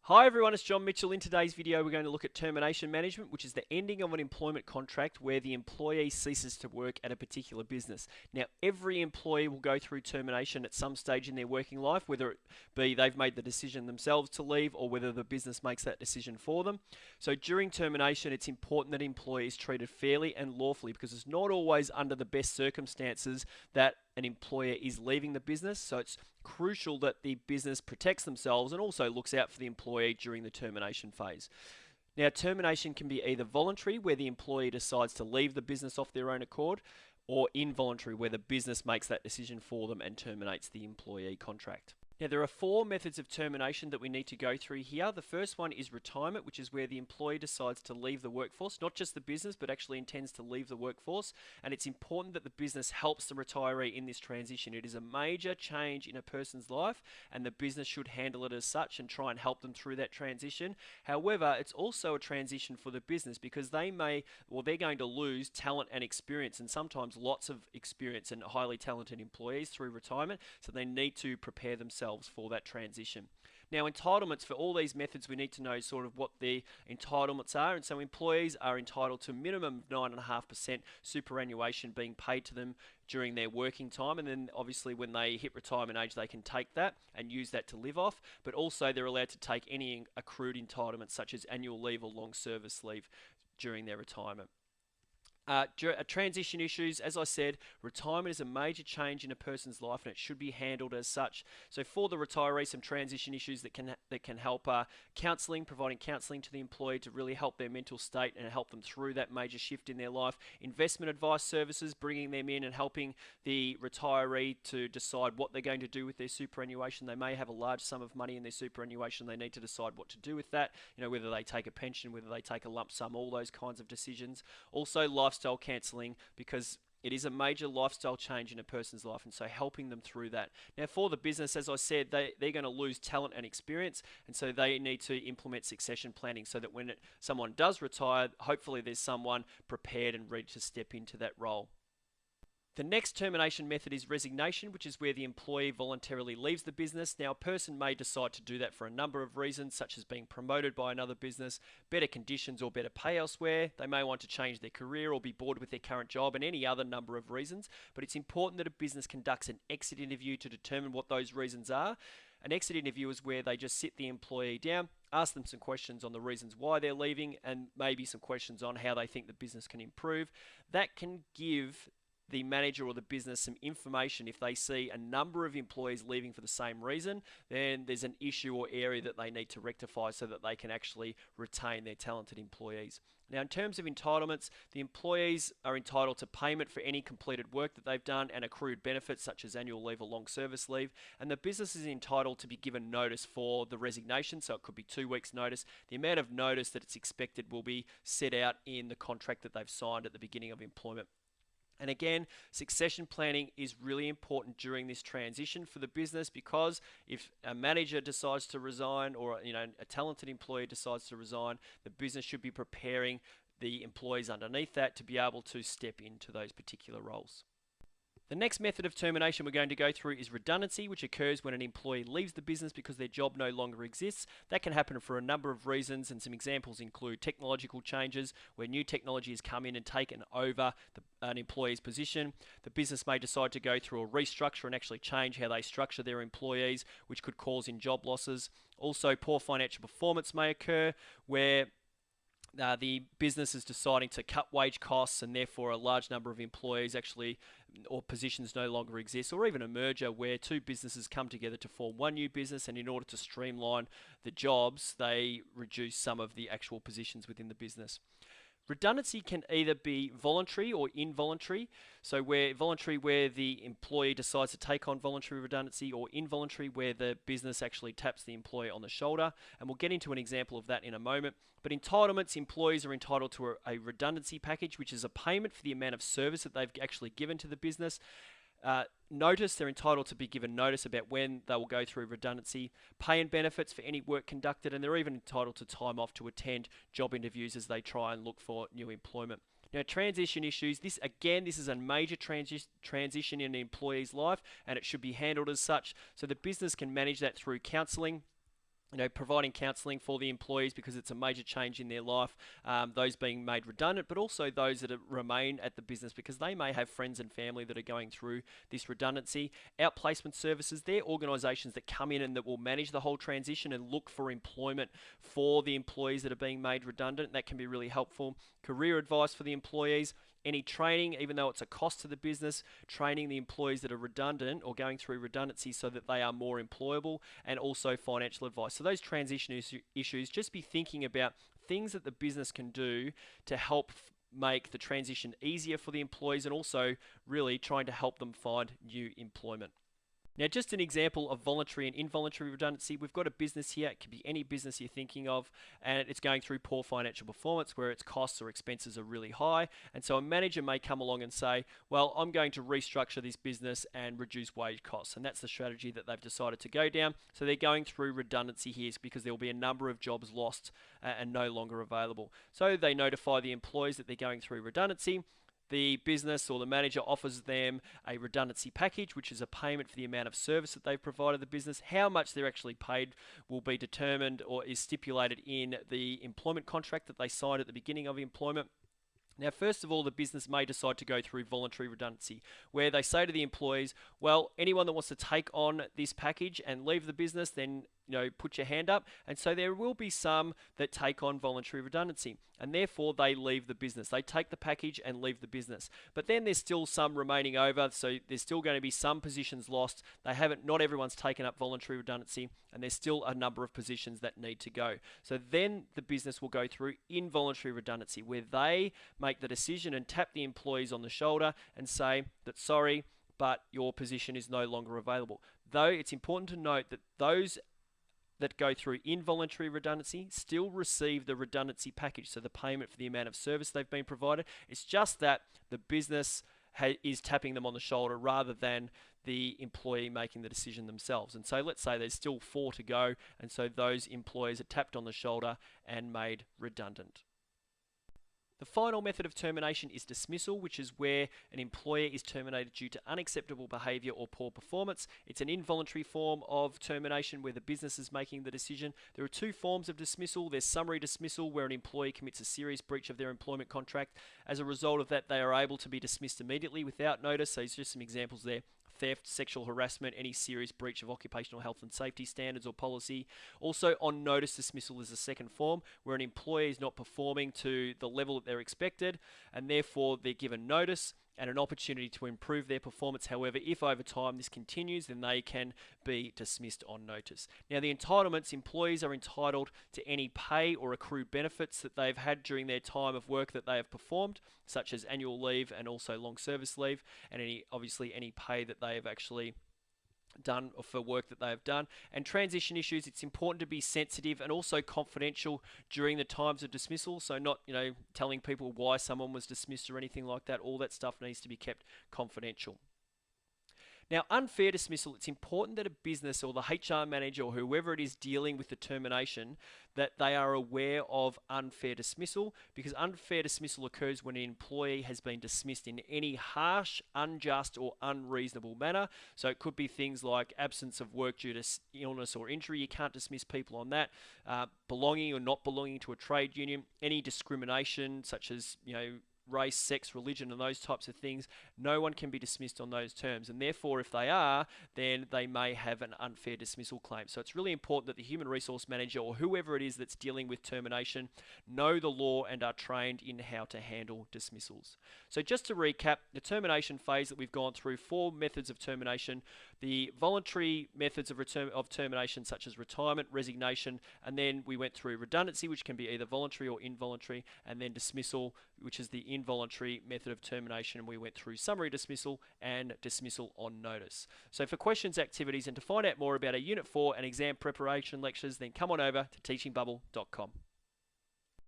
Hi everyone, it's John Mitchell. In today's video, we're going to look at termination management, which is the ending of an employment contract where the employee ceases to work at a particular business. Now, every employee will go through termination at some stage in their working life, whether it be they've made the decision themselves to leave or whether the business makes that decision for them. So during termination, it's important that employee is treated fairly and lawfully because it's not always under the best circumstances that an employer is leaving the business. So it's crucial that the business protects themselves and also looks out for the employee during the termination phase. Now, termination can be either voluntary, where the employee decides to leave the business off their own accord, or involuntary, where the business makes that decision for them and terminates the employee contract. Now, there are four methods of termination that we need to go through here. The first one is retirement, which is where the employee decides to leave the workforce, not just the business, but actually intends to leave the workforce. And it's important that the business helps the retiree in this transition. It is a major change in a person's life, and the business should handle it as such and try and help them through that transition. However, it's also a transition for the business because they're going to lose talent and experience, and sometimes lots of experience and highly talented employees through retirement, so they need to prepare themselves for that transition. Now, entitlements for all these methods, we need to know sort of what the entitlements are. And so employees are entitled to a minimum of 9.5% superannuation being paid to them during their working time. And then obviously when they hit retirement age, they can take that and use that to live off. But also they're allowed to take any accrued entitlements such as annual leave or long service leave during their retirement. Transition issues, as I said, retirement is a major change in a person's life and it should be handled as such. So for the retiree, some transition issues that can help counselling, providing counselling to the employee to really help their mental state and help them through that major shift in their life. Investment advice services, bringing them in and helping the retiree to decide what they're going to do with their superannuation. They may have a large sum of money in their superannuation. They need to decide what to do with that, whether they take a pension, whether they take a lump sum, all those kinds of decisions. Also, lifestyle counselling, because it is a major lifestyle change in a person's life, and so helping them through that. Now, for the business, as I said, they're going to lose talent and experience, and so they need to implement succession planning so that when someone does retire, hopefully there's someone prepared and ready to step into that role. The next termination method is resignation, which is where the employee voluntarily leaves the business. Now, a person may decide to do that for a number of reasons, such as being promoted by another business, better conditions or better pay elsewhere. They may want to change their career or be bored with their current job, and any other number of reasons. But it's important that a business conducts an exit interview to determine what those reasons are. An exit interview is where they just sit the employee down, ask them some questions on the reasons why they're leaving, and maybe some questions on how they think the business can improve. That can give the manager or the business some information. If they see a number of employees leaving for the same reason, then there's an issue or area that they need to rectify so that they can actually retain their talented employees. Now, in terms of entitlements, the employees are entitled to payment for any completed work that they've done and accrued benefits such as annual leave or long service leave, and the business is entitled to be given notice for the resignation, so it could be 2 weeks notice. The amount of notice that it's expected will be set out in the contract that they've signed at the beginning of employment. And again, succession planning is really important during this transition for the business, because if a manager decides to resign or a talented employee decides to resign, the business should be preparing the employees underneath that to be able to step into those particular roles. The next method of termination we're going to go through is redundancy, which occurs when an employee leaves the business because their job no longer exists. That can happen for a number of reasons, and some examples include technological changes, where new technology has come in and taken over an employee's position. The business may decide to go through a restructure and actually change how they structure their employees, which could cause in job losses. Also, poor financial performance may occur, where the business is deciding to cut wage costs and therefore a large number of employees or positions no longer exist, or even a merger where two businesses come together to form one new business, and in order to streamline the jobs, they reduce some of the actual positions within the business. Redundancy can either be voluntary or involuntary. So voluntary where the employee decides to take on voluntary redundancy, or involuntary where the business actually taps the employee on the shoulder. And we'll get into an example of that in a moment. But entitlements, employees are entitled to a redundancy package, which is a payment for the amount of service that they've actually given to the business. Notice, they're entitled to be given notice about when they will go through redundancy, pay and benefits for any work conducted, and they're even entitled to time off to attend job interviews as they try and look for new employment. Now, transition issues, this is a major transition in an employee's life, and it should be handled as such, so the business can manage that through counselling, providing counselling for the employees because it's a major change in their life, those being made redundant, but also those that remain at the business because they may have friends and family that are going through this redundancy. Outplacement services, they're organisations that come in and that will manage the whole transition and look for employment for the employees that are being made redundant. That can be really helpful. Career advice for the employees. Any training, even though it's a cost to the business, training the employees that are redundant or going through redundancy so that they are more employable, and also financial advice. So those transition issues, just be thinking about things that the business can do to help make the transition easier for the employees and also really trying to help them find new employment. Now, just an example of voluntary and involuntary redundancy. We've got a business here. It could be any business you're thinking of, and it's going through poor financial performance where its costs or expenses are really high. And so a manager may come along and say, well, I'm going to restructure this business and reduce wage costs. And that's the strategy that they've decided to go down. So they're going through redundancy here because there will be a number of jobs lost and no longer available. So they notify the employees that they're going through redundancy. The business or the manager offers them a redundancy package, which is a payment for the amount of service that they've provided the business. How much they're actually paid will be determined or is stipulated in the employment contract that they signed at the beginning of employment. Now, first of all, the business may decide to go through voluntary redundancy, where they say to the employees, well, anyone that wants to take on this package and leave the business, then put your hand up. And so there will be some that take on voluntary redundancy, and therefore they leave the business. They take the package and leave the business. But then there's still some remaining over, so there's still going to be some positions lost. Not everyone's taken up voluntary redundancy, and there's still a number of positions that need to go. So then the business will go through involuntary redundancy, where they make the decision and tap the employees on the shoulder and say that, sorry, but your position is no longer available. Though it's important to note that those that go through involuntary redundancy still receive the redundancy package, so the payment for the amount of service they've been provided. It's just that the business is tapping them on the shoulder rather than the employee making the decision themselves. And so let's say there's still 4 to go, and so those employees are tapped on the shoulder and made redundant. The final method of termination is dismissal, which is where an employer is terminated due to unacceptable behaviour or poor performance. It's an involuntary form of termination where the business is making the decision. There are 2 forms of dismissal. There's summary dismissal, where an employee commits a serious breach of their employment contract. As a result of that, they are able to be dismissed immediately without notice. So there's just some examples there. Theft, sexual harassment, any serious breach of occupational health and safety standards or policy. Also, on notice dismissal is the second form, where an employee is not performing to the level that they're expected, and therefore they're given notice and an opportunity to improve their performance. However, if over time this continues, then they can be dismissed on notice. Now, the entitlements: employees are entitled to any pay or accrued benefits that they've had during their time of work that they have performed, such as annual leave and also long service leave, and obviously any pay that they have actually done for work that they have done. And transition issues, it's important to be sensitive and also confidential during the times of dismissal. So not telling people why someone was dismissed or anything like that. All that stuff needs to be kept confidential. Now, unfair dismissal, it's important that a business or the HR manager or whoever it is dealing with the termination, that they are aware of unfair dismissal, because unfair dismissal occurs when an employee has been dismissed in any harsh, unjust or unreasonable manner. So it could be things like absence of work due to illness or injury. You can't dismiss people on that. Belonging or not belonging to a trade union. Any discrimination such as, race, sex, religion, and those types of things, no one can be dismissed on those terms. And therefore, if they are, then they may have an unfair dismissal claim. So it's really important that the human resource manager or whoever it is that's dealing with termination know the law and are trained in how to handle dismissals. So just to recap, the termination phase that we've gone through, 4 methods of termination: the voluntary methods of termination, such as retirement, resignation, and then we went through redundancy, which can be either voluntary or involuntary, and then dismissal, which is the involuntary method of termination, and we went through summary dismissal and dismissal on notice. So for questions, activities, and to find out more about our Unit 4 and exam preparation lectures, then come on over to teachingbubble.com.